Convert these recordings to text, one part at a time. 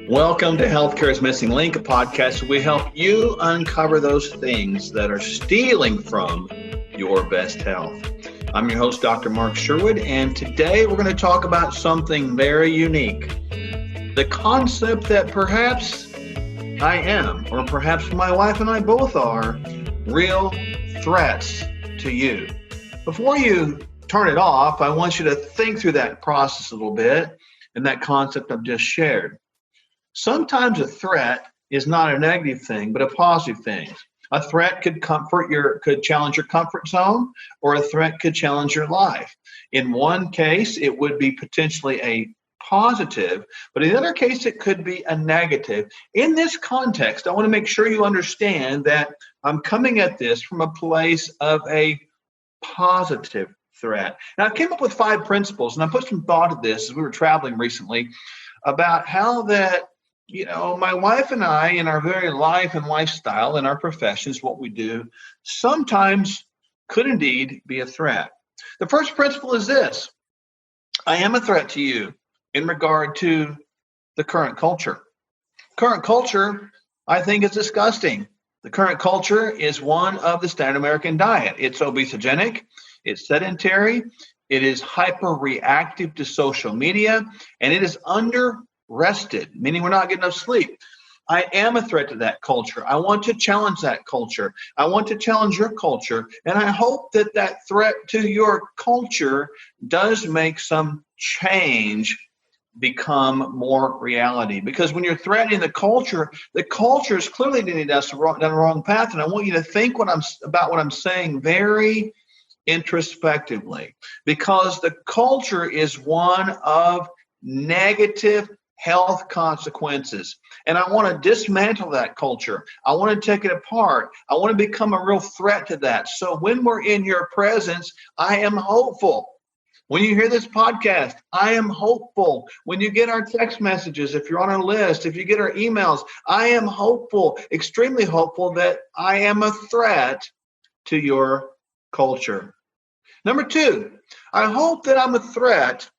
Welcome to Healthcare's Missing Link, a podcast where we help you uncover those things that are stealing from your best health. I'm your host, Dr. Mark Sherwood, and today we're going to talk about something very unique. The concept that perhaps I am, or perhaps my wife and I both are, real threats to you. Before you turn it off, I want you to think through that process a little bit and that concept I've just shared. Sometimes a threat is not a negative thing, but a positive thing. A threat could challenge your comfort zone, or a threat could challenge your life. In one case, it would be potentially a positive, but in the other case, it could be a negative. In this context, I want to make sure you understand that I'm coming at this from a place of a positive threat. Now, I came up with 5 principles, and I put some thought to this as we were traveling recently about how that my wife and I, in our very life and lifestyle, in our professions, what we do, sometimes could indeed be a threat. The first principle is this: I am a threat to you in regard to the current culture. Current culture, I think, is disgusting. The current culture is one of the standard American diet. It's obesogenic, it's sedentary, it is hyper-reactive to social media, and it is under-rested, meaning we're not getting enough sleep. I am a threat to that culture. I want to challenge that culture. I want to challenge your culture, and I hope that that threat to your culture does make some change become more reality. Because when you're threatening the culture is clearly leading us down the wrong path, and I want you to think about what I'm saying very introspectively, because the culture is one of negative health consequences. And I want to dismantle that culture. I want to take it apart. I want to become a real threat to that. So when we're in your presence, I am hopeful. When you hear this podcast, I am hopeful. When you get our text messages, if you're on our list, if you get our emails, I am hopeful, extremely hopeful that I am a threat to your culture. Number 2, I hope that I'm a threat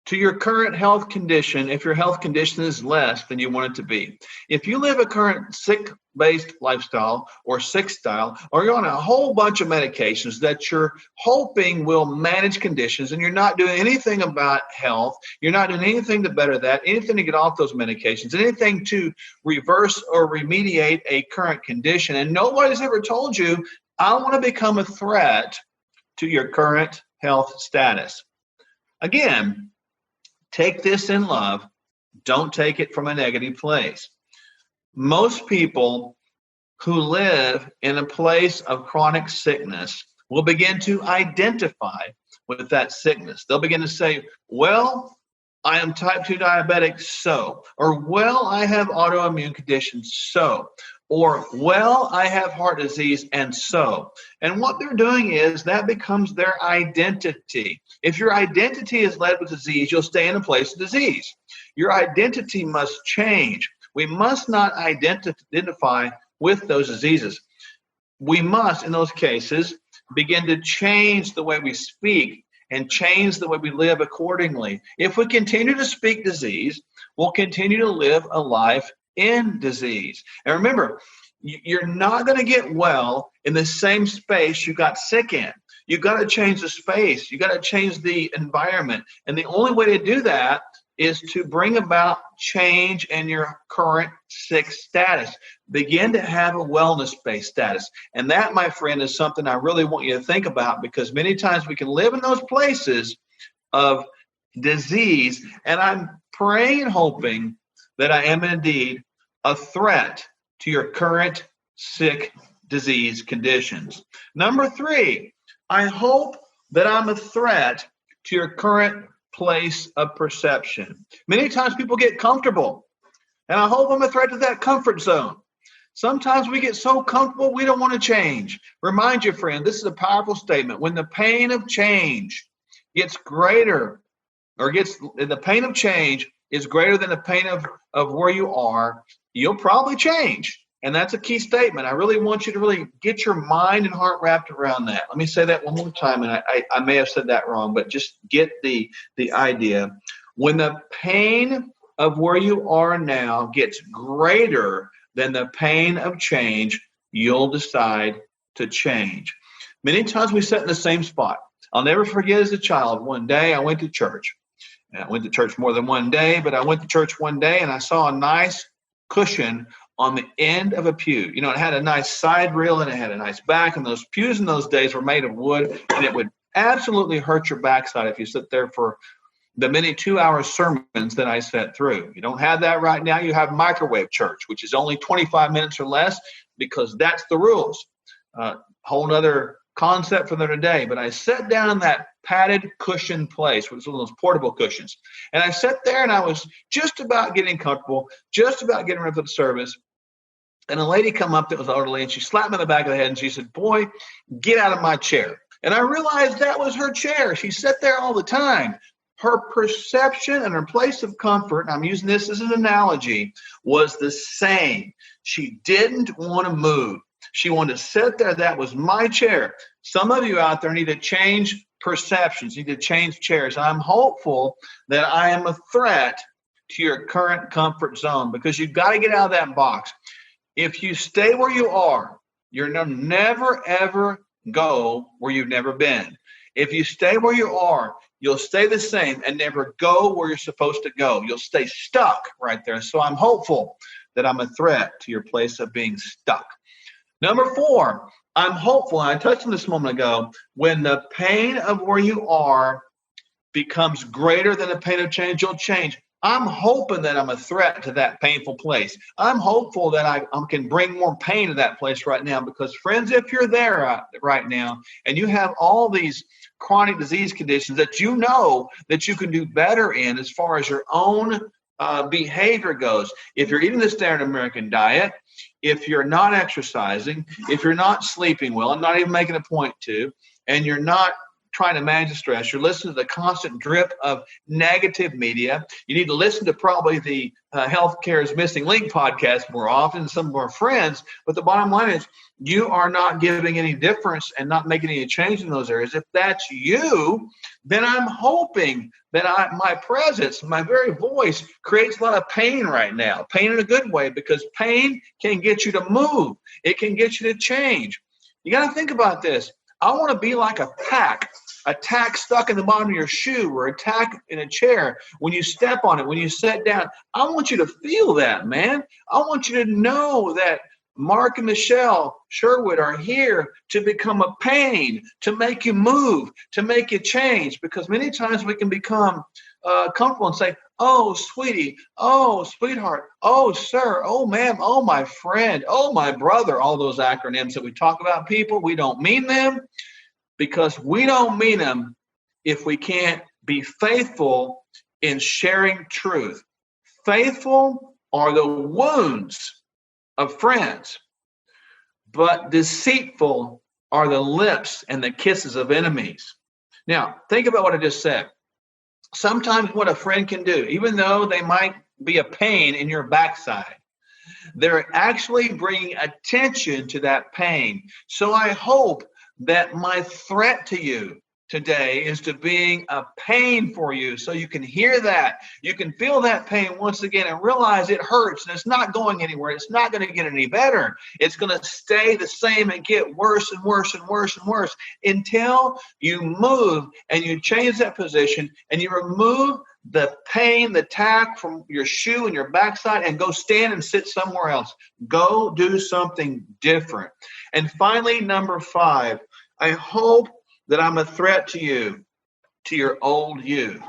to your current health condition if your health condition is less than you want it to be. If you live a current sick-based lifestyle or sick style, or you're on a whole bunch of medications that you're hoping will manage conditions and you're not doing anything about health, you're not doing anything to better that, anything to get off those medications, anything to reverse or remediate a current condition, and nobody's ever told you, I want to become a threat to your current health status. Again, take this in love. Don't take it from a negative place. Most people who live in a place of chronic sickness will begin to identify with that sickness. They'll begin to say, well, I am type 2 diabetic, so. Or, well, I have autoimmune conditions, so. Or, well, I have heart disease, and so. And what they're doing is that becomes their identity. If your identity is led with disease, you'll stay in a place of disease. Your identity must change. We must not identify with those diseases. We must, in those cases, begin to change the way we speak and change the way we live accordingly. If we continue to speak disease, we'll continue to live a life in disease. And remember, you're not going to get well in the same space you got sick in. You've got to change the space. You've got to change the environment. And the only way to do that is to bring about change in your current sick status. Begin to have a wellness-based status. And that, my friend, is something I really want you to think about, because many times we can live in those places of disease. And I'm praying and hoping that I am indeed a threat to your current sick disease conditions. Number 3, I hope that I'm a threat to your current place of perception. Many times people get comfortable, and I hope I'm a threat to that comfort zone. Sometimes we get so comfortable we don't want to change. Remind you, friend, this is a powerful statement. When the pain of change gets greater, the pain of change is greater than the pain of where you are, you'll probably change. And that's a key statement. I really want you to really get your mind and heart wrapped around that. Let me say that one more time, and I may have said that wrong, but just get the idea. When the pain of where you are now gets greater than the pain of change, you'll decide to change. Many times we sit in the same spot. I'll never forget as a child, one day I went to church. And I went to church more than one day, but I went to church one day and I saw a nice cushion on the end of a pew. You know, it had a nice side rail and it had a nice back, and those pews in those days were made of wood, and it would absolutely hurt your backside if you sit there for the many 2-hour sermons that I sat through. You don't have that right now. You have microwave church, which is only 25 minutes or less, because that's the rules. Whole nother concept for another day. But I sat down in that padded cushion place, which was one of those portable cushions. And I sat there and I was just about getting comfortable, just about getting ready for the service. And a lady come up that was elderly, and she slapped me in the back of the head and she said, "Boy, get out of my chair." And I realized that was her chair. She sat there all the time. Her perception and her place of comfort, and I'm using this as an analogy, was the same. She didn't want to move. She wanted to sit there. That was my chair. Some of you out there need to change perceptions, need to change chairs. I'm hopeful that I am a threat to your current comfort zone, because you've got to get out of that box. If you stay where you are, you'll never, ever go where you've never been. If you stay where you are, you'll stay the same and never go where you're supposed to go. You'll stay stuck right there. So I'm hopeful that I'm a threat to your place of being stuck. Number 4, I'm hopeful, and I touched on this a moment ago, when the pain of where you are becomes greater than the pain of change, you'll change. I'm hoping that I'm a threat to that painful place. I'm hopeful that I can bring more pain to that place right now, because, friends, if you're there right now and you have all these chronic disease conditions that you know that you can do better in as far as your own behavior goes, if you're eating the standard American diet, if you're not exercising, if you're not sleeping well, and not even making a point to, and you're not trying to manage the stress, you're listening to the constant drip of negative media, you need to listen to probably the Healthcare's Missing Link podcast more often, some of our friends. But the bottom line is, you are not giving any difference and not making any change in those areas. If that's you, then I'm hoping that my presence, my very voice, creates a lot of pain right now. Pain in a good way, because pain can get you to move. It can get you to change. You got to think about this. I want to be like a tack stuck in the bottom of your shoe, or a tack in a chair. When you step on it, when you sit down, I want you to feel that, man. I want you to know that Mark and Michelle Sherwood are here to become a pain, to make you move, to make you change. Because many times we can become comfortable and say, "Oh, sweetie, oh, sweetheart, oh, sir, oh, ma'am, oh, my friend, oh, my brother," all those acronyms that we talk about people. We don't mean them, because we don't mean them if we can't be faithful in sharing truth. Faithful are the wounds of friends, but deceitful are the lips and the kisses of enemies. Now, think about what I just said. Sometimes what a friend can do, even though they might be a pain in your backside, they're actually bringing attention to that pain. So I hope that my threat to you today is to being a pain for you, so you can hear that, you can feel that pain once again and realize it hurts and it's not going anywhere. It's not going to get any better. It's going to stay the same and get worse and worse and worse and worse until you move and you change that position and you remove the pain, the tack from your shoe and your backside, and go stand and sit somewhere else. Go do something different. And finally, number 5, I hope that I'm a threat to you, to your old you.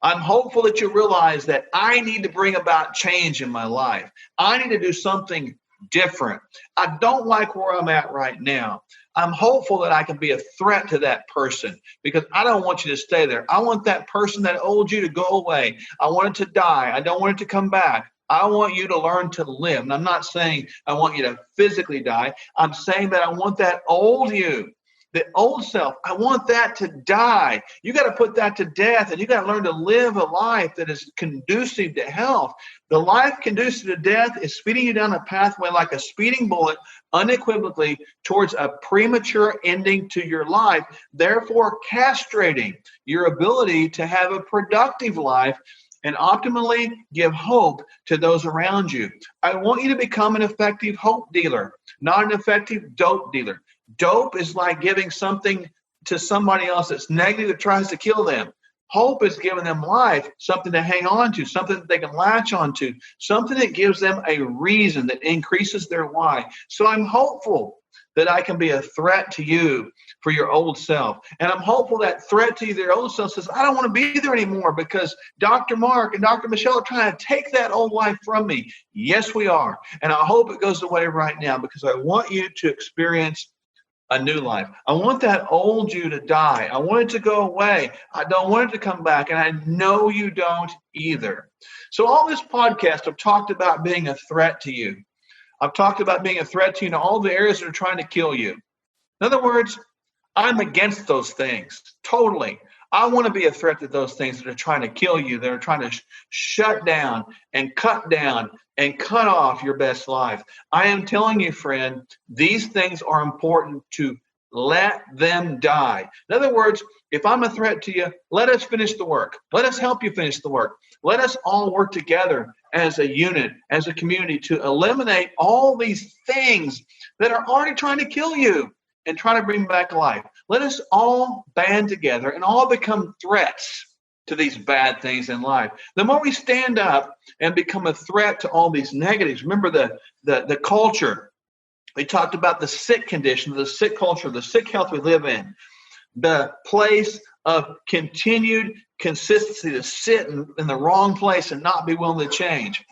I'm hopeful that you realize that I need to bring about change in my life. I need to do something different. I don't like where I'm at right now. I'm hopeful that I can be a threat to that person, because I don't want you to stay there. I want that person, that old you, to go away. I want it to die. I don't want it to come back. I want you to learn to live. And I'm not saying I want you to physically die. I'm saying that I want that old you, the old self, I want that to die. You got to put that to death, and you got to learn to live a life that is conducive to health. The life conducive to death is speeding you down a pathway like a speeding bullet, unequivocally towards a premature ending to your life, therefore castrating your ability to have a productive life and optimally give hope to those around you. I want you to become an effective hope dealer, not an effective dope dealer. Dope is like giving something to somebody else that's negative that tries to kill them. Hope is giving them life, something to hang on to, something that they can latch onto, something that gives them a reason that increases their why. So I'm hopeful that I can be a threat to you for your old self. And I'm hopeful that threat to your old self says, I don't want to be there anymore because Dr. Mark and Dr. Michelle are trying to take that old life from me. Yes, we are. And I hope it goes away right now because I want you to experience a new life. I want that old you to die. I want it to go away. I don't want it to come back. And I know you don't either. So all this podcast, I've talked about being a threat to you. I've talked about being a threat to you in all the areas that are trying to kill you. In other words, I'm against those things, totally. I want to be a threat to those things that are trying to kill you, that are trying to shut down and cut off your best life. I am telling you, friend, these things are important to let them die. In other words, if I'm a threat to you, let us finish the work. Let us help you finish the work. Let us all work together as a unit, as a community to eliminate all these things that are already trying to kill you and try to bring back life. Let us all band together and all become threats to these bad things in life. The more we stand up and become a threat to all these negatives, remember the culture. We talked about the sick condition, the sick culture, the sick health we live in, the place of continued consistency to sit in the wrong place and not be willing to change.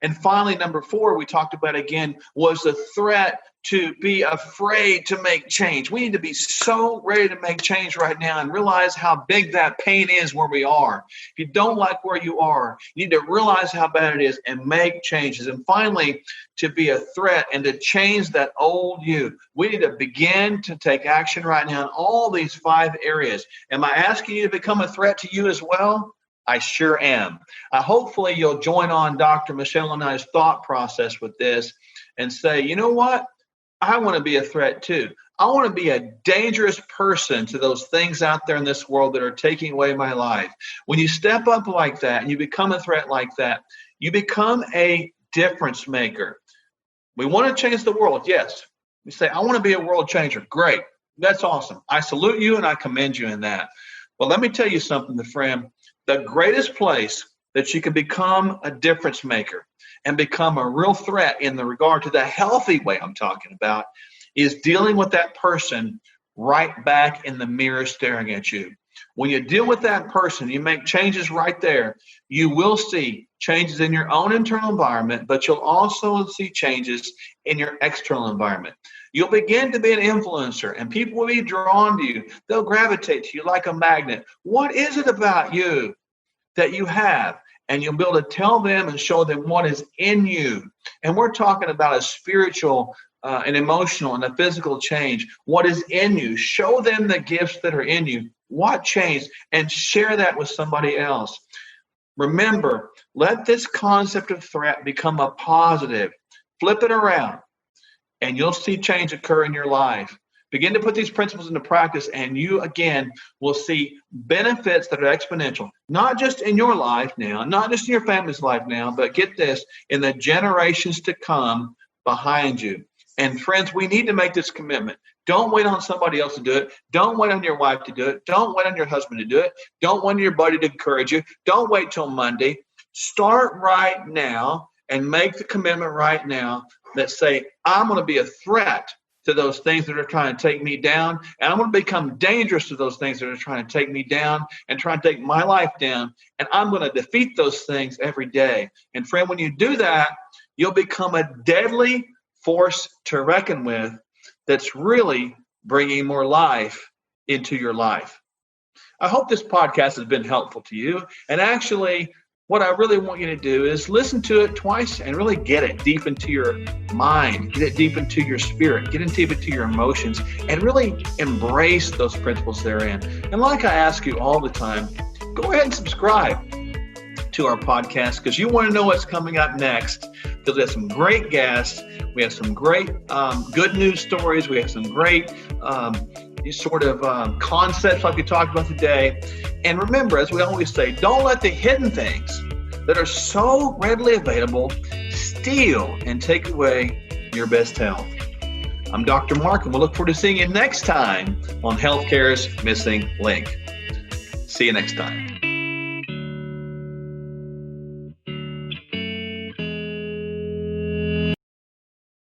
And finally, number 4, we talked about again, was the threat to be afraid to make change. We need to be so ready to make change right now and realize how big that pain is where we are. If you don't like where you are, you need to realize how bad it is and make changes. And finally, to be a threat and to change that old you. We need to begin to take action right now in all these 5 areas. Am I asking you to become a threat to you as well? I sure am. Hopefully you'll join on Dr. Michelle and I's thought process with this and say, you know what? I want to be a threat too. I want to be a dangerous person to those things out there in this world that are taking away my life. When you step up like that and you become a threat like that, you become a difference maker. We want to change the world. Yes. We say, I want to be a world changer. Great. That's awesome. I salute you and I commend you in that. Well, let me tell you something, friend. The greatest place that you can become a difference maker and become a real threat in the regard to the healthy way I'm talking about is dealing with that person right back in the mirror staring at you. When you deal with that person, you make changes right there, you will see changes in your own internal environment, but you'll also see changes in your external environment. You'll begin to be an influencer and people will be drawn to you. They'll gravitate to you like a magnet. What is it about you that you have? And you'll be able to tell them and show them what is in you. And we're talking about a spiritual, an emotional, and a physical change. What is in you? Show them the gifts that are in you. What changed? And share that with somebody else. Remember, let this concept of threat become a positive. Flip it around, and you'll see change occur in your life. Begin to put these principles into practice, and you, again, will see benefits that are exponential, not just in your life now, not just in your family's life now, but get this, in the generations to come behind you. And friends, we need to make this commitment. Don't wait on somebody else to do it. Don't wait on your wife to do it. Don't wait on your husband to do it. Don't wait on your buddy to encourage you. Don't wait till Monday. Start right now and make the commitment right now that say, I'm going to be a threat to those things that are trying to take me down, and I'm going to become dangerous to those things that are trying to take me down and try to take my life down, and I'm going to defeat those things every day. And friend, when you do that, you'll become a deadly force to reckon with that's really bringing more life into your life. I hope this podcast has been helpful to you, and actually, what I really want you to do is listen to it twice and really get it deep into your mind, get it deep into your spirit, get it deep into your emotions, and really embrace those principles therein. And like I ask you all the time, go ahead and subscribe to our podcast because you want to know what's coming up next, because we have some great guests. We have some great good news stories. We have some great concepts like we talked about today. And remember, as we always say, don't let the hidden things that are so readily available steal and take away your best health. I'm Dr. Mark, and we'll look forward to seeing you next time on Healthcare's Missing Link. See you next time.